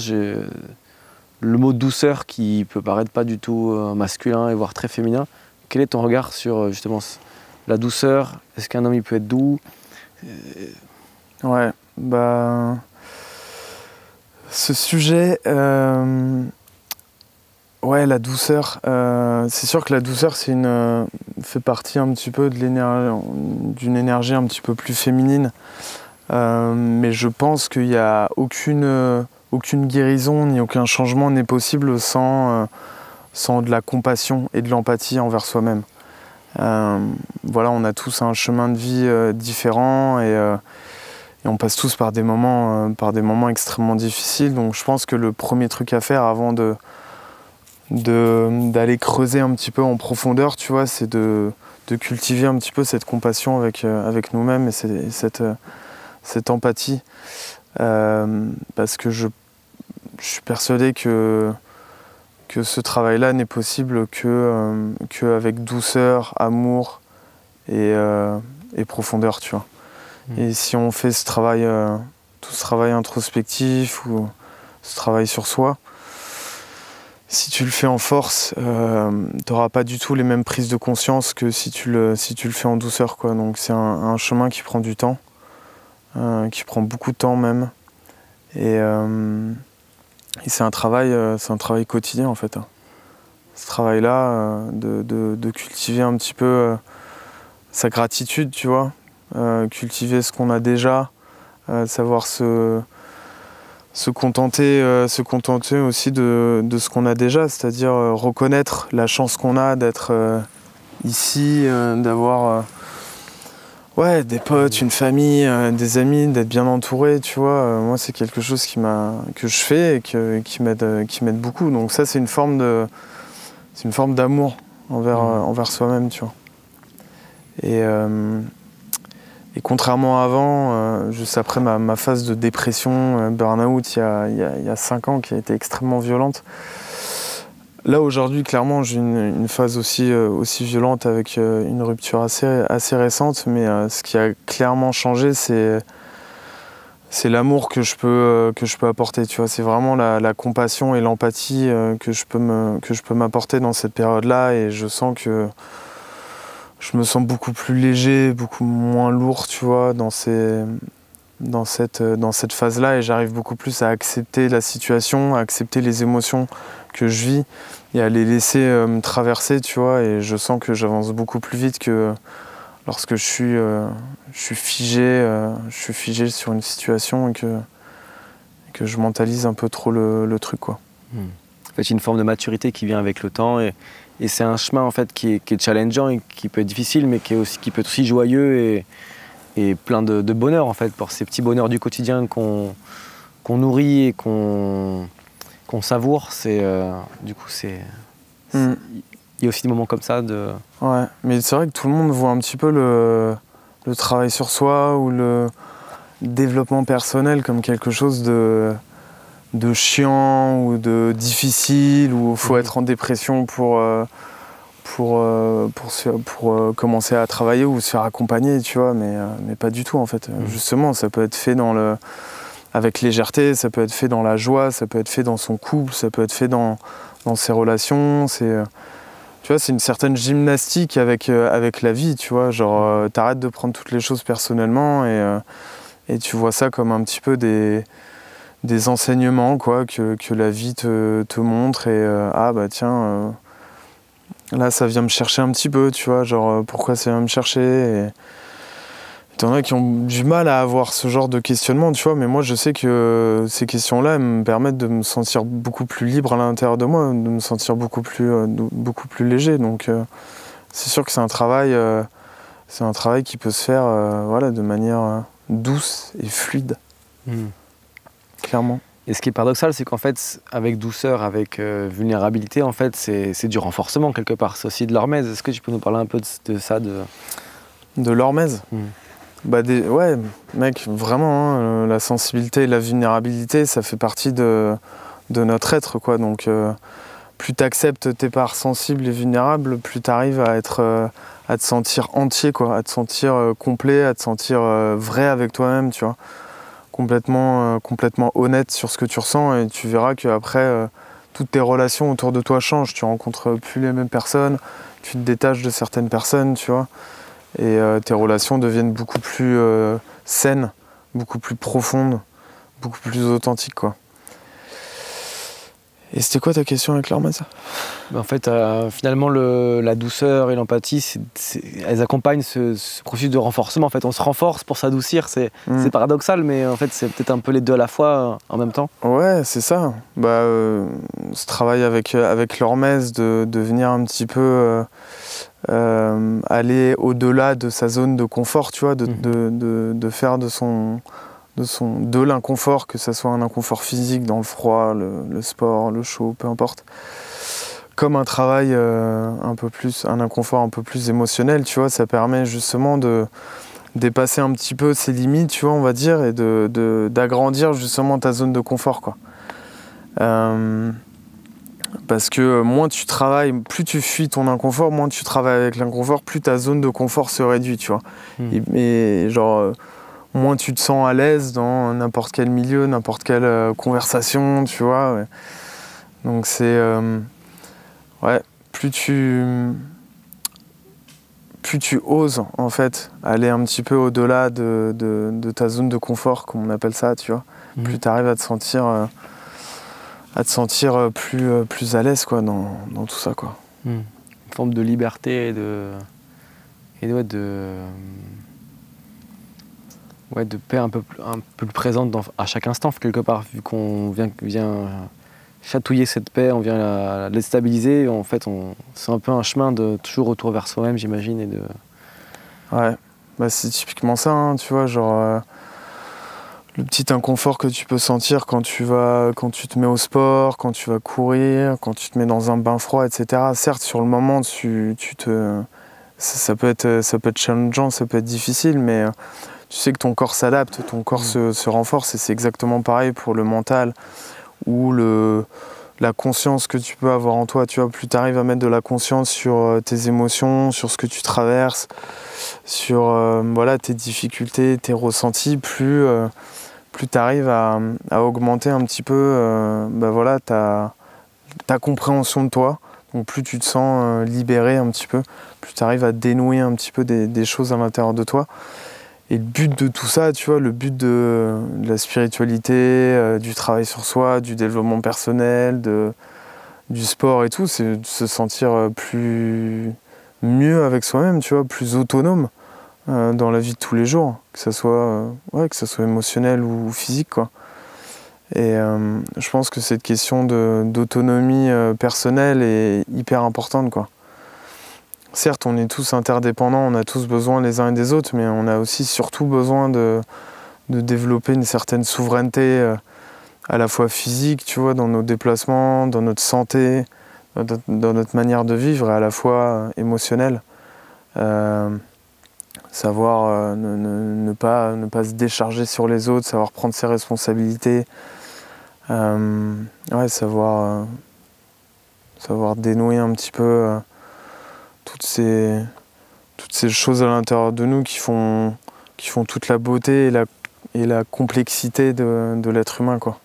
le mot douceur qui peut paraître pas du tout masculin et voire très féminin, quel est ton regard sur justement la douceur? Est-ce qu'un homme il peut être doux? Ouais, bah ce sujet, ouais, la douceur. C'est sûr que la douceur, fait partie un petit peu d'une énergie un petit peu plus féminine. Mais je pense qu'il n'y a aucune guérison ni aucun changement n'est possible sans de la compassion et de l'empathie envers soi-même. Voilà, on a tous un chemin de vie différent et on passe tous par des moments extrêmement difficiles. Donc je pense que le premier truc à faire avant d'aller creuser un petit peu en profondeur, tu vois, c'est de cultiver un petit peu cette compassion avec nous-mêmes et cette empathie. Parce que je suis persuadé que ce travail-là n'est possible qu'avec douceur, amour et profondeur, tu vois. Et si on fait tout ce travail introspectif ou ce travail sur soi, si tu le fais en force, tu n'auras pas du tout les mêmes prises de conscience que si tu le fais en douceur, quoi. Donc c'est un chemin qui prend du temps, qui prend beaucoup de temps même. Et c'est un travail quotidien en fait. Ce travail-là, de cultiver un petit peu sa gratitude, tu vois, cultiver ce qu'on a déjà, savoir se contenter aussi de ce qu'on a déjà, c'est-à-dire reconnaître la chance qu'on a d'être ici, d'avoir des potes, une famille, des amis, d'être bien entouré, tu vois. Moi, c'est quelque chose que je fais et qui m'aide beaucoup. Donc ça, c'est une forme d'amour envers soi-même, tu vois. Et contrairement à avant, juste après ma phase de dépression, burn-out, il y a 5 ans, qui a été extrêmement violente, là aujourd'hui, clairement, j'ai une phase aussi violente avec une rupture assez récente, mais ce qui a clairement changé, c'est l'amour que je peux apporter, tu vois. C'est vraiment la compassion et l'empathie que je peux m'apporter dans cette période-là, et je sens que je me sens beaucoup plus léger, beaucoup moins lourd, tu vois, dans cette phase-là, et j'arrive beaucoup plus à accepter la situation, à accepter les émotions que je vis et à les laisser me traverser, tu vois, et je sens que j'avance beaucoup plus vite que lorsque je suis figé sur une situation et que je mentalise un peu trop le truc, quoi. En fait, il y a une forme de maturité qui vient avec le temps et c'est un chemin en fait qui est challengeant et qui peut être difficile, mais qui peut être aussi joyeux et plein de bonheur en fait, pour ces petits bonheurs du quotidien qu'on nourrit et qu'on qu'on savoure. Du coup, il y a aussi des moments comme ça de... Ouais, mais c'est vrai que tout le monde voit un petit peu le travail sur soi ou le développement personnel comme quelque chose de chiant ou de difficile, où il faut être en dépression pour commencer à travailler ou se faire accompagner, tu vois, mais pas du tout en fait. Justement, ça peut être fait avec légèreté, ça peut être fait dans la joie, ça peut être fait dans son couple, ça peut être fait dans ses relations. Tu vois, c'est une certaine gymnastique avec la vie, tu vois, genre t'arrêtes de prendre toutes les choses personnellement et tu vois ça comme un petit peu des enseignements quoi, que la vie te montre et ah bah tiens, là ça vient me chercher un petit peu, tu vois, genre pourquoi ça vient me chercher et t'en as qui ont du mal à avoir ce genre de questionnement, tu vois, mais moi je sais que ces questions-là me permettent de me sentir beaucoup plus libre à l'intérieur de moi, de me sentir beaucoup plus léger, donc c'est sûr que c'est un travail qui peut se faire voilà, de manière douce et fluide. Clairement. Et ce qui est paradoxal, c'est qu'en fait, avec douceur, avec vulnérabilité, en fait, c'est du renforcement quelque part. C'est aussi de l'hormèse. Est-ce que tu peux nous parler un peu de ça De l'hormèse Bah ouais, mec, vraiment, hein, la sensibilité et la vulnérabilité, ça fait partie de notre être, quoi. Donc, plus tu acceptes tes parts sensibles et vulnérables, plus tu arrives à te sentir entier, quoi, à te sentir complet, à te sentir vrai avec toi-même, tu vois. Complètement honnête sur ce que tu ressens et tu verras qu'après, toutes tes relations autour de toi changent. Tu rencontres plus les mêmes personnes, tu te détaches de certaines personnes, tu vois. Et tes relations deviennent beaucoup plus saines, beaucoup plus profondes, beaucoup plus authentiques, quoi. Et c'était quoi ta question avec l'hormèse ? En fait, finalement, la douceur et l'empathie, elles accompagnent ce processus de renforcement. En fait, on se renforce pour s'adoucir. C'est paradoxal, mais en fait, c'est peut-être un peu les deux à la fois en même temps. Ouais, c'est ça. Bah, ce travail avec l'hormèse, de venir un petit peu aller au-delà de sa zone de confort, tu vois, de faire de l'inconfort, que ce soit un inconfort physique dans le froid, le sport, le chaud, peu importe, comme un travail un inconfort un peu plus émotionnel, tu vois, ça permet justement de dépasser un petit peu ses limites, tu vois, on va dire, et d'agrandir justement ta zone de confort, quoi. Parce que moins tu travailles, plus tu fuis ton inconfort, moins tu travailles avec l'inconfort, plus ta zone de confort se réduit, tu vois. Et genre, moins tu te sens à l'aise dans n'importe quel milieu, n'importe quelle conversation, tu vois. Ouais. Donc c'est... ouais, plus tu oses, en fait, aller un petit peu au-delà de ta zone de confort, comme on appelle ça, tu vois, plus tu arrives à te sentir plus à l'aise, quoi, dans tout ça, quoi. Une forme de liberté et de paix un peu plus présente à chaque instant, quelque part, vu qu'on vient chatouiller cette paix, on vient la déstabiliser. En fait, c'est un peu un chemin de toujours retour vers soi-même, j'imagine. Ouais, bah, c'est typiquement ça, hein, tu vois, genre... le petit inconfort que tu peux sentir quand tu te mets au sport, quand tu vas courir, quand tu te mets dans un bain froid, etc. Certes, sur le moment, ça peut être challengeant, ça peut être difficile, mais tu sais que ton corps s'adapte, ton corps se renforce, et c'est exactement pareil pour le mental ou la conscience que tu peux avoir en toi. Tu vois, plus tu arrives à mettre de la conscience sur tes émotions, sur ce que tu traverses, sur voilà, tes difficultés, tes ressentis, plus tu arrives à augmenter un petit peu voilà, ta compréhension de toi. Donc plus tu te sens libéré un petit peu, plus tu arrives à dénouer un petit peu des choses à l'intérieur de toi. Et le but de tout ça, tu vois, le but de la spiritualité, du travail sur soi, du développement personnel, du sport et tout, c'est de se sentir mieux avec soi-même, tu vois, plus autonome dans la vie de tous les jours, que ça soit émotionnel ou physique, quoi. Et je pense que cette question d'autonomie personnelle est hyper importante, quoi. Certes, on est tous interdépendants, on a tous besoin les uns et des autres, mais on a aussi surtout besoin de développer une certaine souveraineté à la fois physique, tu vois, dans nos déplacements, dans notre santé, dans notre manière de vivre, et à la fois émotionnelle. Savoir ne pas se décharger sur les autres, savoir prendre ses responsabilités, ouais, savoir dénouer un petit peu toutes ces choses à l'intérieur de nous qui font toute la beauté et la complexité de l'être humain, quoi.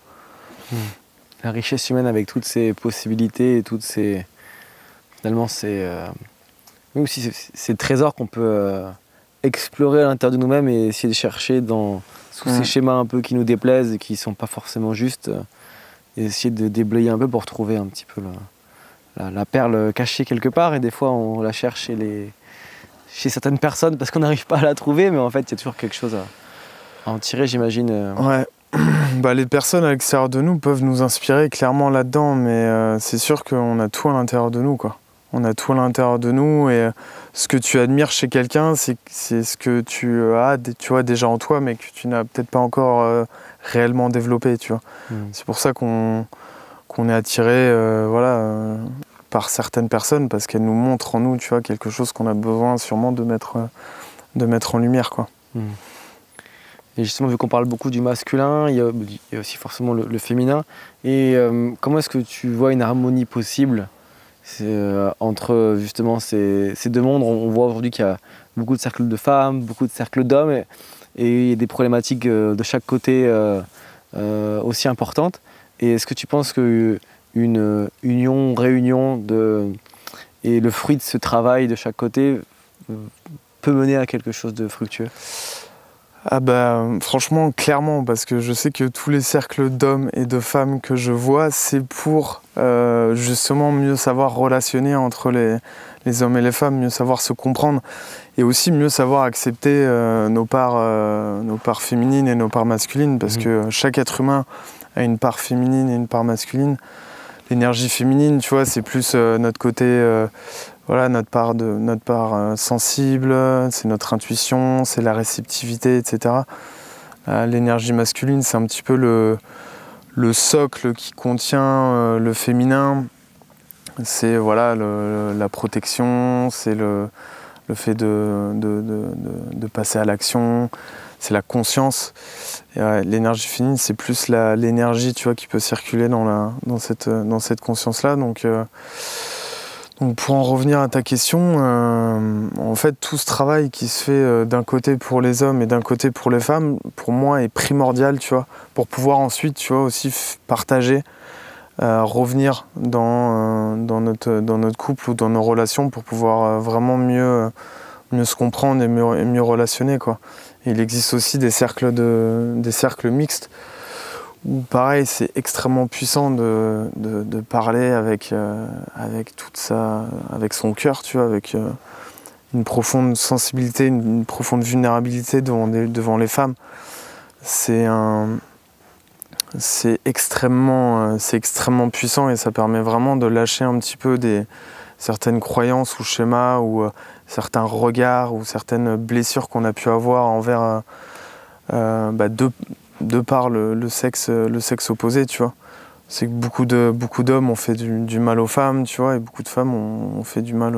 La richesse humaine avec toutes ces possibilités et toutes ces... Finalement, c'est aussi ces trésors qu'on peut explorer à l'intérieur de nous-mêmes et essayer de chercher sous ces schémas un peu qui nous déplaisent et qui ne sont pas forcément justes, et essayer de déblayer un peu pour trouver un petit peu la perle cachée quelque part. Et des fois, on la cherche chez certaines personnes parce qu'on n'arrive pas à la trouver, mais en fait, il y a toujours quelque chose à en tirer, j'imagine. Ouais. Bah, les personnes à l'extérieur de nous peuvent nous inspirer clairement là-dedans, mais c'est sûr qu'on a tout à l'intérieur de nous, quoi. On a tout à l'intérieur de nous, et ce que tu admires chez quelqu'un, c'est ce que tu as déjà en toi, mais que tu n'as peut-être pas encore réellement développé, tu vois. C'est pour ça qu'on est attiré par certaines personnes, parce qu'elles nous montrent en nous, tu vois, quelque chose qu'on a besoin sûrement de mettre en lumière, quoi. Et justement, vu qu'on parle beaucoup du masculin, il y a aussi forcément le féminin. Et comment est-ce que tu vois une harmonie possible entre justement ces deux mondes? On voit aujourd'hui qu'il y a beaucoup de cercles de femmes, beaucoup de cercles d'hommes, et il y a des problématiques de chaque côté aussi importantes. Et est-ce que tu penses qu'une réunion et le fruit de ce travail de chaque côté peut mener à quelque chose de fructueux? Ah bah franchement, clairement, parce que je sais que tous les cercles d'hommes et de femmes que je vois, c'est pour justement mieux savoir relationner entre les hommes et les femmes, mieux savoir se comprendre, et aussi mieux savoir accepter nos parts féminines et nos parts masculines, parce que chaque être humain a une part féminine et une part masculine. L'énergie féminine, tu vois, c'est plus notre côté... notre part sensible, c'est notre intuition, c'est la réceptivité, etc. L'énergie masculine, c'est un petit peu le socle qui contient le féminin. C'est la protection, c'est le fait de passer à l'action, c'est la conscience. L'énergie féminine, c'est plus l'énergie, tu vois, qui peut circuler dans cette conscience-là. Donc pour en revenir à ta question, en fait tout ce travail qui se fait d'un côté pour les hommes et d'un côté pour les femmes, pour moi est primordial, tu vois, pour pouvoir ensuite, tu vois, aussi partager, revenir dans notre couple ou dans nos relations pour pouvoir vraiment mieux se comprendre et mieux relationner, quoi. Et il existe aussi des cercles mixtes, où pareil, c'est extrêmement puissant de parler avec son cœur, tu vois, avec une profonde sensibilité, une profonde vulnérabilité devant les femmes. C'est extrêmement puissant, et ça permet vraiment de lâcher un petit peu certaines croyances ou schémas ou certains regards ou certaines blessures qu'on a pu avoir envers de par le sexe opposé, tu vois. C'est que beaucoup d'hommes ont fait du mal aux femmes, tu vois, et beaucoup de femmes ont fait du mal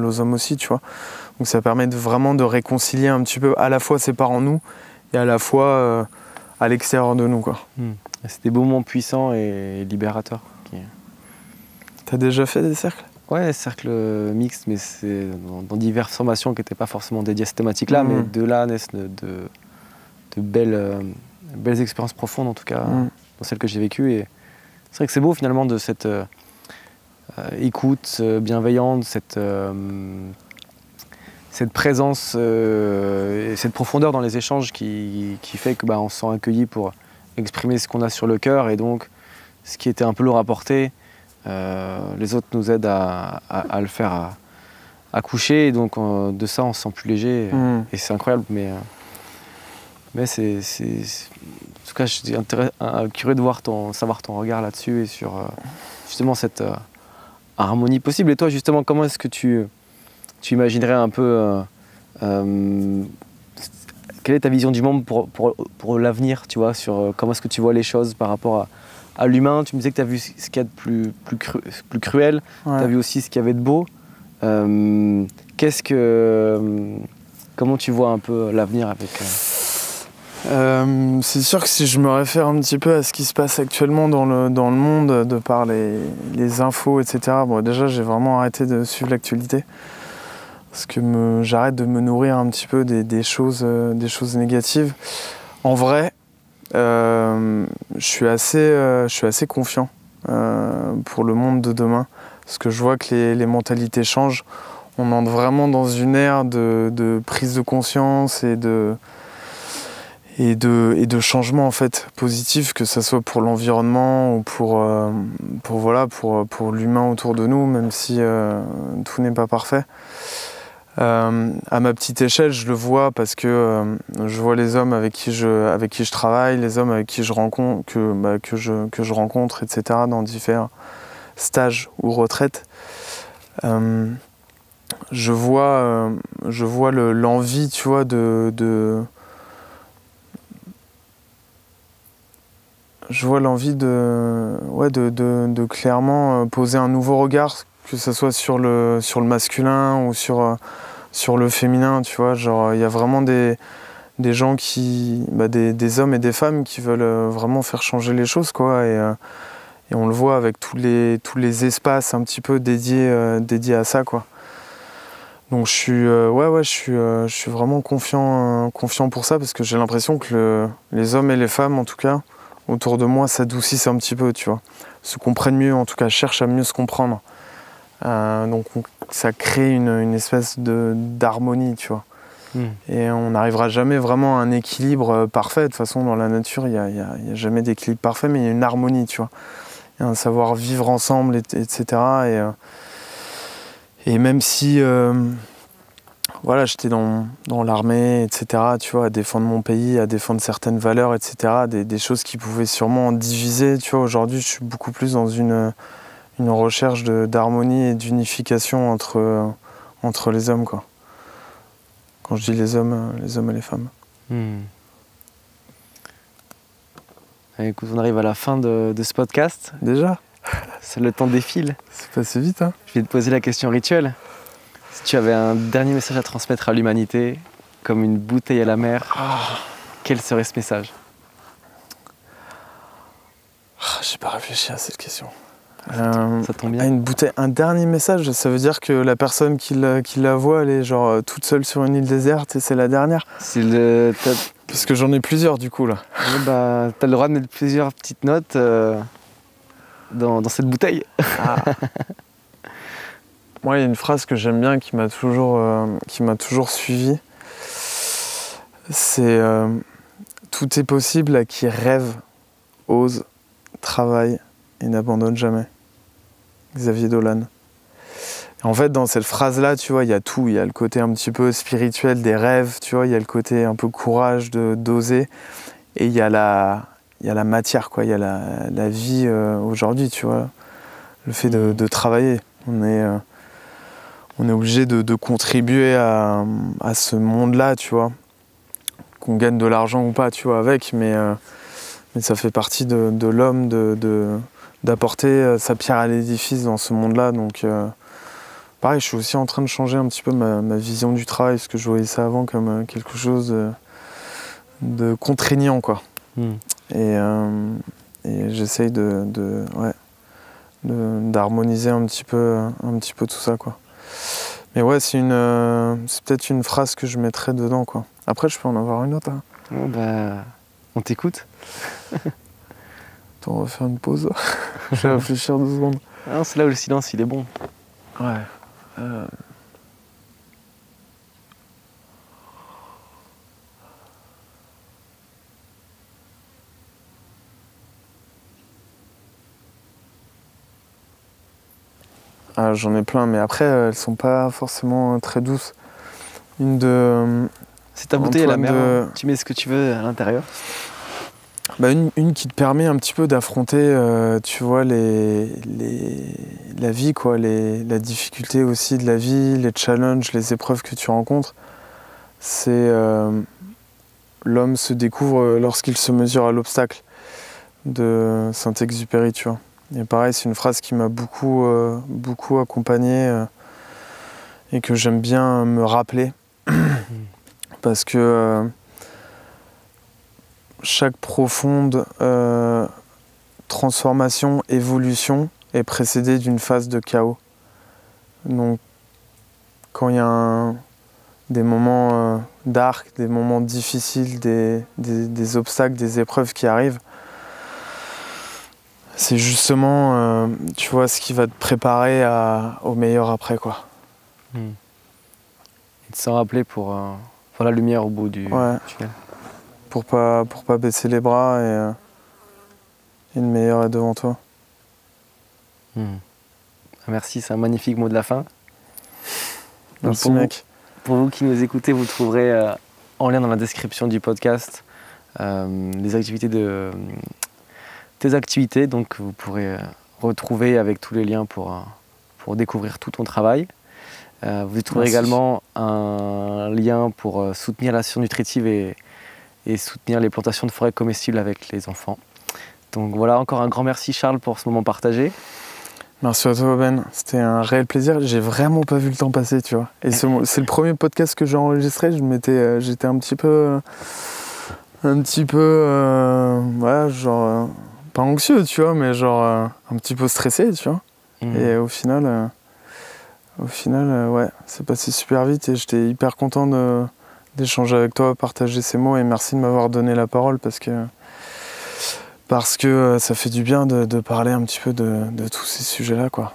aux hommes aussi, tu vois. Donc ça permet vraiment de réconcilier un petit peu, à la fois ses parts en nous et à la fois à l'extérieur de nous, quoi. C'est des beaux moments puissants et libérateurs. T'as déjà fait des cercles? Ouais, cercles mixtes, mais c'est dans diverses formations qui n'étaient pas forcément dédiées à cette thématique-là, mais de là naissent de belles expériences profondes, en tout cas, dans celles que j'ai vécues. Et c'est vrai que c'est beau finalement de cette écoute bienveillante, cette présence et cette profondeur dans les échanges qui fait que on se sent accueilli pour exprimer ce qu'on a sur le cœur, et donc ce qui était un peu lourd à porter, les autres nous aident à le faire accoucher, et donc de ça on se sent plus léger, et c'est incroyable. Mais c'est en tout cas, je suis curieux de savoir ton regard là-dessus et sur justement cette harmonie possible. Et toi, justement, comment est-ce que tu imaginerais un peu quelle quelle est ta vision du monde pour l'avenir, tu vois, sur comment est-ce que tu vois les choses par rapport à l'humain? Tu me disais que tu as vu ce qu'il y a de plus cruel, tu as vu aussi ce qu'il y avait de beau. Comment tu vois un peu l'avenir avec... C'est sûr que si je me réfère un petit peu à ce qui se passe actuellement dans le monde, de par les infos, etc., bon, déjà j'ai vraiment arrêté de suivre l'actualité. Parce que j'arrête de me nourrir un petit peu des choses négatives. En vrai, je suis assez confiant pour le monde de demain. Parce que je vois que les mentalités changent. On entre vraiment dans une ère de prise de conscience et de changement en fait positif, que ce soit pour l'environnement ou pour l'humain autour de nous, même si tout n'est pas parfait. À ma petite échelle, je le vois parce que je vois les hommes avec qui je travaille, les hommes avec qui je rencontre, que je rencontre, etc., dans différents stages ou retraites. Je vois l'envie, tu vois, je vois l'envie de clairement poser un nouveau regard, que ce soit sur le masculin ou sur le féminin, tu vois. Genre, il y a vraiment des gens des hommes et des femmes qui veulent vraiment faire changer les choses, quoi. Et on le voit avec tous les espaces un petit peu dédiés à ça, quoi. Donc je suis vraiment confiant pour ça, parce que j'ai l'impression que les hommes et les femmes, en tout cas, autour de moi, s'adoucissent un petit peu, tu vois. Se comprennent mieux, en tout cas, cherchent à mieux se comprendre. Donc ça crée une espèce d'harmonie, tu vois. Et on n'arrivera jamais vraiment à un équilibre parfait. De toute façon, dans la nature, il n'y a jamais d'équilibre parfait, mais il y a une harmonie, tu vois. Il y a un savoir vivre ensemble, etc. Et même si j'étais dans l'armée, etc., tu vois, à défendre mon pays, à défendre certaines valeurs, etc., des choses qui pouvaient sûrement diviser, tu vois. Aujourd'hui, je suis beaucoup plus dans une recherche d'harmonie et d'unification entre les hommes, quoi. Quand je dis les hommes et les femmes. Écoute, on arrive à la fin de ce podcast. Déjà ? Le temps défile. C'est passé vite, hein ? Je vais te poser la question rituelle. Si tu avais un dernier message à transmettre à l'humanité, comme une bouteille à la mer, quel serait ce message ? J'ai pas réfléchi à cette question. Ça tombe bien. Une bouteille, un dernier message, ça veut dire que la personne qui la voit, elle est genre toute seule sur une île déserte et c'est la dernière ? Parce que j'en ai plusieurs du coup là. Oui, t'as le droit de mettre plusieurs petites notes dans cette bouteille. Moi, il y a une phrase que j'aime bien qui m'a toujours suivi. C'est tout est possible à qui rêve, ose, travaille et n'abandonne jamais. Xavier Dolan. Et en fait, dans cette phrase-là, tu vois, il y a tout. Il y a le côté un petit peu spirituel des rêves, tu vois, il y a le côté un peu courage d'oser. Et il y a la matière, quoi. Il y a la vie aujourd'hui, tu vois. Le fait de travailler. On est obligé de contribuer à ce monde-là, tu vois. Qu'on gagne de l'argent ou pas, tu vois, avec, mais ça fait partie de l'homme d'apporter sa pierre à l'édifice dans ce monde-là. Donc, pareil, je suis aussi en train de changer un petit peu ma vision du travail, parce que je voyais ça avant comme quelque chose de contraignant, quoi. Et j'essaye d'harmoniser un petit peu tout ça, quoi. Mais ouais, c'est peut-être une phrase que je mettrais dedans, quoi. Après, je peux en avoir une autre. Hein. On t'écoute. Attends, on va faire une pause. Je vais réfléchir 2 secondes. Non, c'est là où le silence, il est bon. Ouais. J'en ai plein, mais après, elles sont pas forcément très douces. C'est ta bouteille à la mer, tu mets ce que tu veux à l'intérieur. Une qui te permet un petit peu d'affronter, tu vois, la vie, quoi, la difficulté aussi de la vie, les challenges, les épreuves que tu rencontres. C'est l'homme se découvre lorsqu'il se mesure à l'obstacle de Saint-Exupéry, tu vois. Et pareil, c'est une phrase qui m'a beaucoup accompagné et que j'aime bien me rappeler parce que chaque profonde transformation, évolution est précédée d'une phase de chaos. Donc quand il y a des moments dark, des moments difficiles, des obstacles, des épreuves qui arrivent, c'est justement, tu vois, ce qui va te préparer au meilleur après, quoi. Et de s'en rappeler pour la lumière au bout du tunnel. Pour pas baisser les bras et le meilleur est devant toi. Merci, c'est un magnifique mot de la fin. Merci, mec. Pour vous qui nous écoutez, vous trouverez en lien dans la description du podcast tes activités, donc vous pourrez retrouver avec tous les liens pour découvrir tout ton travail. Vous y trouverez également un lien pour soutenir l'action nutritive et soutenir les plantations de forêts comestibles avec les enfants. Donc voilà, encore un grand merci Charles pour ce moment partagé. Merci à toi Ben, c'était un réel plaisir. J'ai vraiment pas vu le temps passer, tu vois. Et c'est le premier podcast que j'ai enregistré. J'étais un petit peu, ouais, genre pas anxieux, tu vois, mais genre un petit peu stressé, tu vois. Et au final, ouais, c'est passé super vite et j'étais hyper content d'échanger avec toi, partager ces mots et merci de m'avoir donné la parole parce que ça fait du bien de parler un petit peu de tous ces sujets-là, quoi.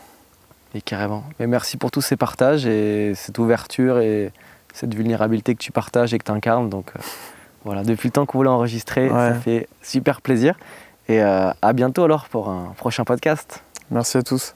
Et carrément. Mais merci pour tous ces partages et cette ouverture et cette vulnérabilité que tu partages et que tu incarnes. Donc voilà, depuis le temps qu'on voulait enregistrer, ça fait super plaisir. Et à bientôt alors pour un prochain podcast. Merci à tous.